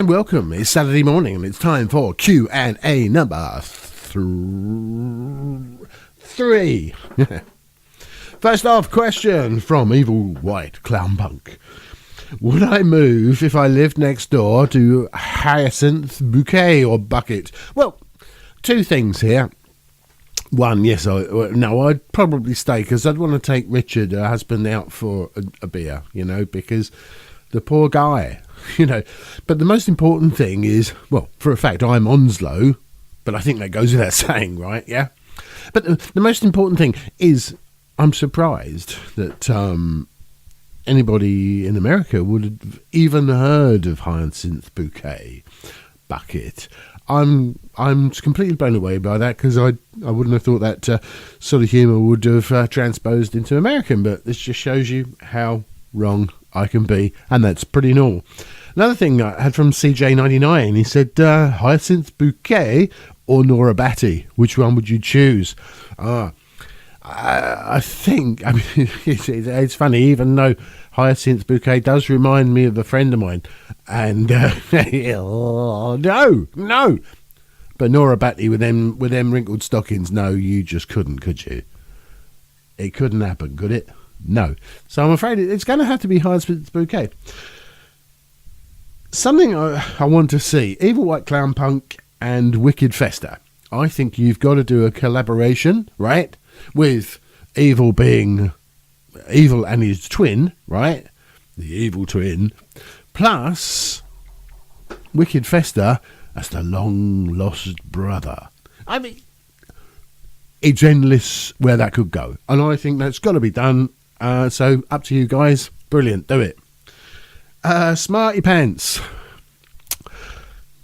Welcome. It's Saturday morning and it's time for Q&A number 3. First off, question from Evil White Clown Punk. Would I move if I lived next door to Hyacinth Bouquet or Bucket? Well, two things here. One, yes, I'd probably stay because I'd want to take Richard, her husband, out for a beer, because the poor guy, But the most important thing is, well, for a fact, I'm Onslow, but I think that goes without saying, right? Yeah. But the most important thing is I'm surprised that anybody in America would have even heard of Hyacinth Bouquet Bucket. I'm completely blown away by that because I wouldn't have thought that sort of humour would have transposed into American, but this just shows you how wrong I can be, and that's pretty normal. Another thing I had from CJ99, he said, Hyacinth Bouquet or Nora Batty, which one would you choose? I think, it's funny, even though Hyacinth Bouquet does remind me of a friend of mine, and no, but Nora Batty with them wrinkled stockings, no, you just couldn't, could you? It couldn't happen, could it? No. So I'm afraid it's going to have to be Hyacinth Bouquet. Something I want to see, Evil White Clown Punk and Wicked Festa. I think you've got to do a collaboration, right? With Evil being Evil and his twin, right? The evil twin. Plus Wicked Festa as the long lost brother. I mean, it's endless where that could go. And I think that's got to be done. So up to you guys. Brilliant. Do it. Smarty Pants.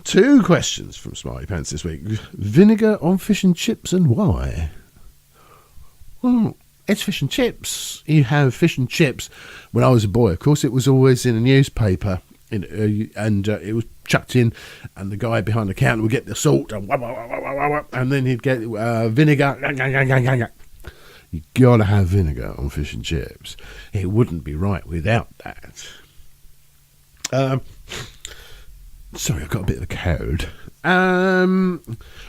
2 questions from Smarty Pants this week. Vinegar on fish and chips and why? Well, it's fish and chips. You have fish and chips. When I was a boy, of course, it was always in a newspaper, and it was chucked in, and the guy behind the counter would get the salt, and then he'd get vinegar. You gotta have vinegar on fish and chips. It wouldn't be right without that. Sorry, I've got a bit of a cold.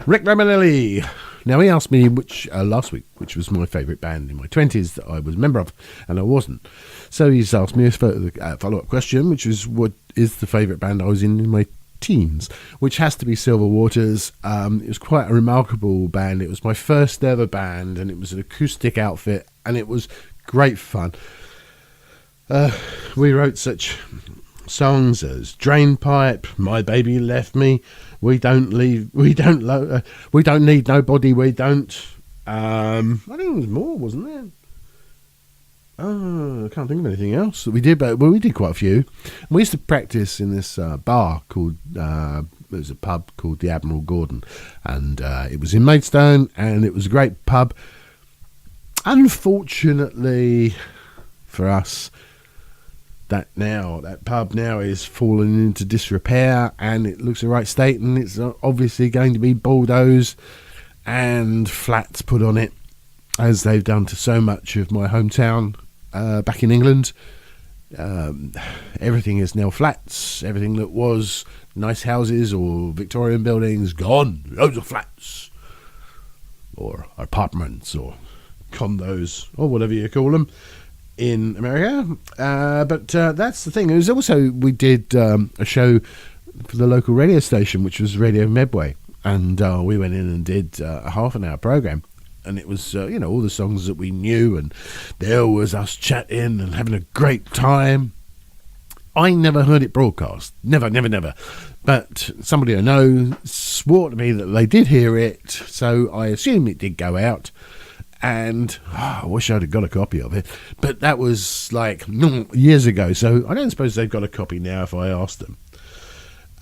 Rick Ramanelli. Now, he asked me last week, which was my favourite band in my 20s that I was a member of, and I wasn't. So he's asked me a follow-up question, which is, what is the favourite band I was in my teens? Which has to be Silver Waters. It was quite a remarkable band. It was my first ever band, and it was an acoustic outfit, and it was great fun. We wrote such songs as Drain Pipe, My Baby Left Me, We Don't Need Nobody, We Don't. I think there was more, wasn't there? I can't think of anything else that we did, but we did quite a few. And we used to practice in this bar called, it was a pub called the Admiral Gordon, and it was in Maidstone, and it was a great pub. Unfortunately for us, that pub now is fallen into disrepair, and it looks a right state, and it's obviously going to be bulldozed and flats put on it, as they've done to so much of my hometown back in England. Everything is now flats. Everything that was nice houses or Victorian buildings, gone. Loads of flats or apartments or condos or whatever you call them in America. But that's the thing. It was also, we did a show for the local radio station, which was Radio Medway, and we went in and did a half-an-hour program, and it was all the songs that we knew, and there was us chatting and having a great time. I never heard it broadcast, never, but somebody I know swore to me that they did hear it, so I assume it did go out. And I wish I'd have got a copy of it, but that was like years ago, so I don't suppose they've got a copy now if I asked them.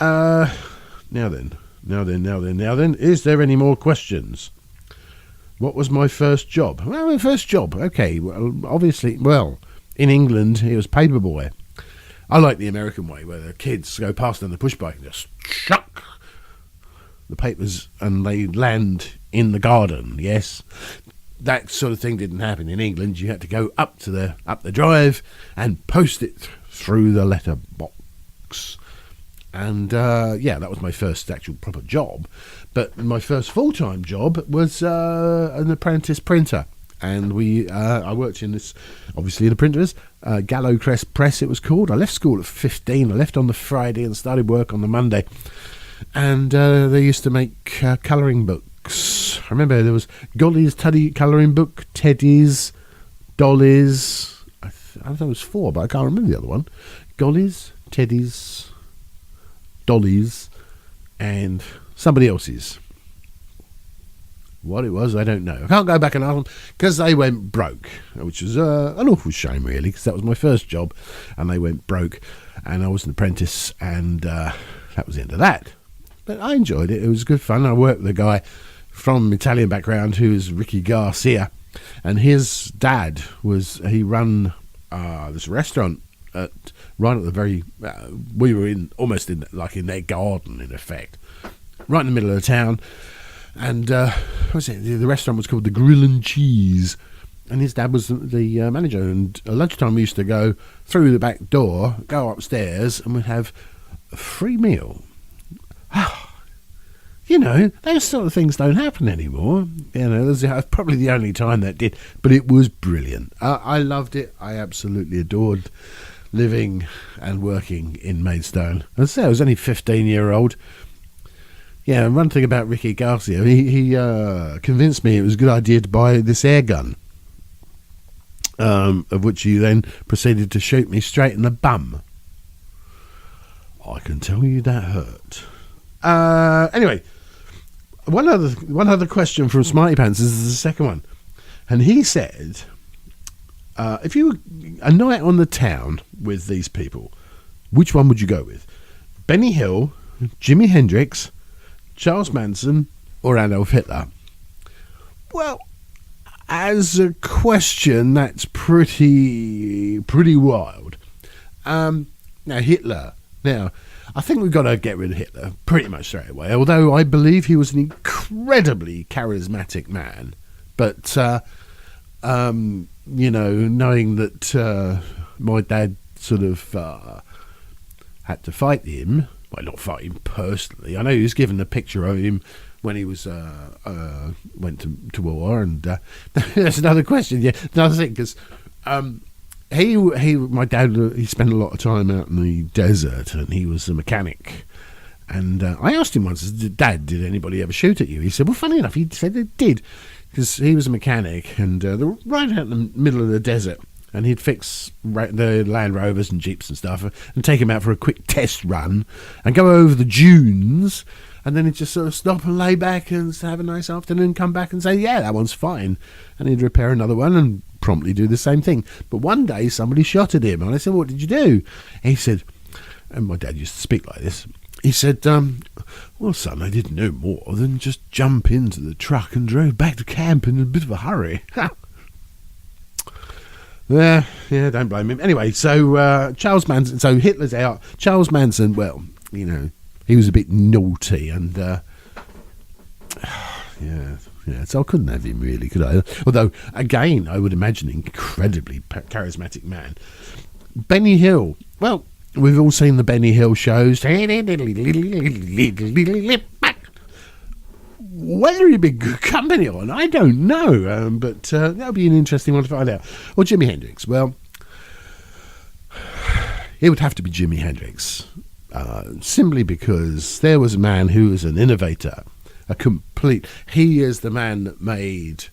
Now then, is there any more questions? What was my first job? Well, my first job, okay, well, obviously, in England, it was paperboy. I like the American way, where the kids go past on the push bike and just chuck the papers and they land in the garden, yes. That sort of thing didn't happen in England. You had to go up the drive and post it through the letterbox. And that was my first actual proper job. But my first full-time job was an apprentice printer. And I worked in this, obviously, the printers, Gallowcrest Press it was called. I left school at 15. I left on the Friday and started work on the Monday. And they used to make colouring books. I remember there was Golly's Tuddy colouring book, Teddy's, Dolly's. I thought it was 4, but I can't remember the other one. Golly's, Teddy's, Dolly's, and somebody else's. What it was, I don't know. I can't go back and ask them because they went broke, which was an awful shame, really, because that was my first job, and they went broke, and I was an apprentice, and that was the end of that. But I enjoyed it. It was good fun. I worked with a guy from Italian background who is Ricky Garcia, and his dad he run this restaurant right at the very. We were almost in their garden, in effect, right in the middle of the town. And what was it? The restaurant was called the Grill and Cheese, and his dad was the manager. And at lunchtime, we used to go through the back door, go upstairs, and we'd have a free meal. Those sort of things don't happen anymore. That's probably the only time that did, but it was brilliant. I loved it. I absolutely adored living and working in Maidstone. As I say, I was only 15-year-old. Yeah, and one thing about Ricky Garcia, he convinced me it was a good idea to buy this air gun, of which he then proceeded to shoot me straight in the bum. I can tell you that hurt. Anyway, one other question from Smarty Pants. This is the second one, and he said, if you were a night on the town with these people, which one would you go with? Benny Hill, Jimi Hendrix, Charles Manson, or Adolf Hitler? Well, as a question, that's pretty wild. Now, Hitler. Now, I think we've got to get rid of Hitler pretty much straight away, although I believe he was an incredibly charismatic man. But, knowing that my dad sort of had to fight him, well, not fight him personally. I know he was given a picture of him when he was went to war, and that's another question. Yeah, another thing, because my dad, he spent a lot of time out in the desert, and he was a mechanic. And I asked him once, Dad, did anybody ever shoot at you? He said, well, funny enough, he said they did, because he was a mechanic, and they were right out in the middle of the desert. And he'd fix the Land Rovers and Jeeps and stuff and take him out for a quick test run and go over the dunes, and then he'd just sort of stop and lay back and have a nice afternoon, come back and say, yeah, that one's fine. And he'd repair another one and promptly do the same thing. But one day somebody shot at him, and I said, what did you do? And he said, and my dad used to speak like this, he said, well, son, I didn't know more than just jump into the truck and drove back to camp in a bit of a hurry. Yeah, don't blame him. Anyway, so Charles Manson, so Hitler's out. Charles Manson, well, he was a bit naughty, and so I couldn't have him really, could I? Although, again, I would imagine incredibly charismatic man. Benny Hill, well, we've all seen the Benny Hill shows. Whether he'd be good company on, I don't know, but that'll be an interesting one to find out. Or Jimi Hendrix. Well, it would have to be Jimi Hendrix, simply because there was a man who was an innovator, he is the man that made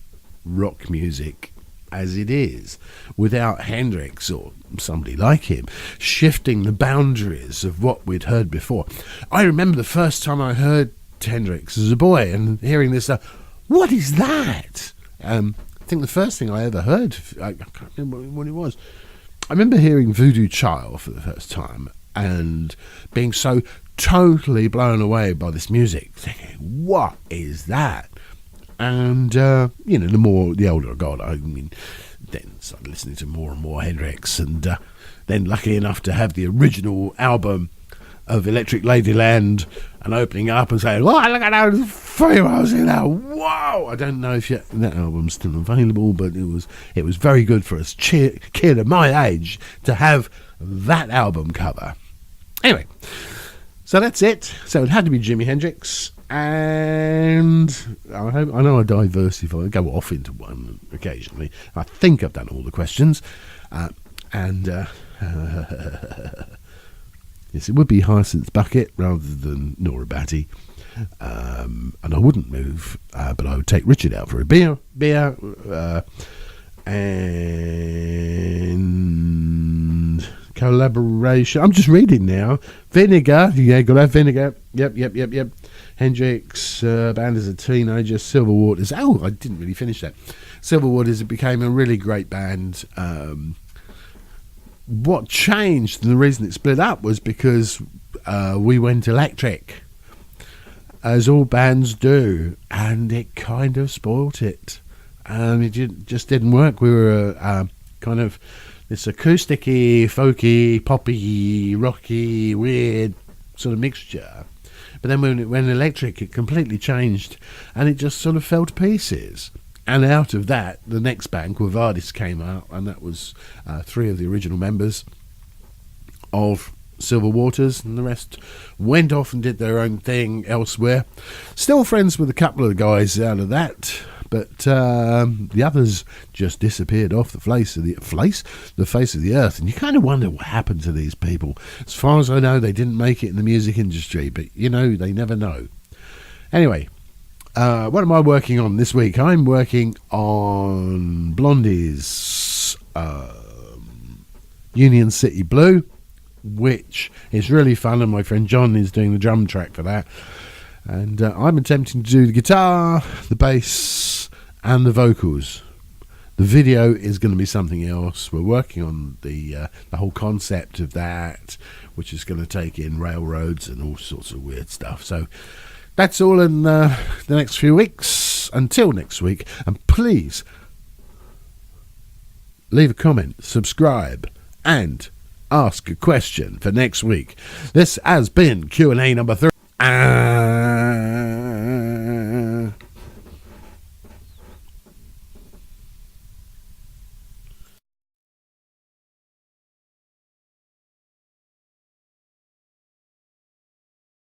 rock music as it is, without Hendrix or somebody like him shifting the boundaries of what we'd heard before. I remember the first time I heard Hendrix as a boy and hearing this stuff. What is that? I think the first thing I ever heard, I can't remember what it was. I remember hearing Voodoo Child for the first time and being so totally blown away by this music, thinking, what is that? And the older I got, then started listening to more and more Hendrix, and then lucky enough to have the original album of Electric Ladyland and opening up and saying, "Oh, look at those females in there! Whoa!" I don't know if that album's still available, but it was very good for a kid of my age to have that album cover. Anyway, So that's it. So it had to be Jimi Hendrix, and I know I diversify, I go off into one occasionally. I think I've done all the questions, and yes, it would be Hyacinth Bucket rather than Nora Batty, and I wouldn't move, but I would take Richard out for a beer, and collaboration. I'm just reading now. Vinegar, yeah, got to have Vinegar. Yep. Hendrix, band as a teenager. Silver Waters. Oh, I didn't really finish that. Silver Waters, it became a really great band. What changed and the reason it split up was because we went electric, as all bands do, and it kind of spoilt it. It just didn't work. We were kind of this acoustic-y, folky, poppy, rocky, weird sort of mixture. But then when it went electric, it completely changed, and it just sort of fell to pieces. And out of that, the next band, Quo Vadis, came out, and that was 3 of the original members of Silver Waters, and the rest went off and did their own thing elsewhere. Still friends with a couple of the guys out of that, but the others just disappeared off the face of the earth, and you kind of wonder what happened to these people. As far as I know, they didn't make it in the music industry, but you know, they never know. Anyway, what am I working on this week? I'm working on Blondie's Union City Blue, which is really fun, and my friend John is doing the drum track for that. And I'm attempting to do the guitar, the bass, and the vocals. The video is going to be something else. We're working on the whole concept of that, which is going to take in railroads and all sorts of weird stuff. So that's all in the next few weeks. Until next week, and please leave a comment, subscribe, and ask a question for next week. This has been Q&A number 3.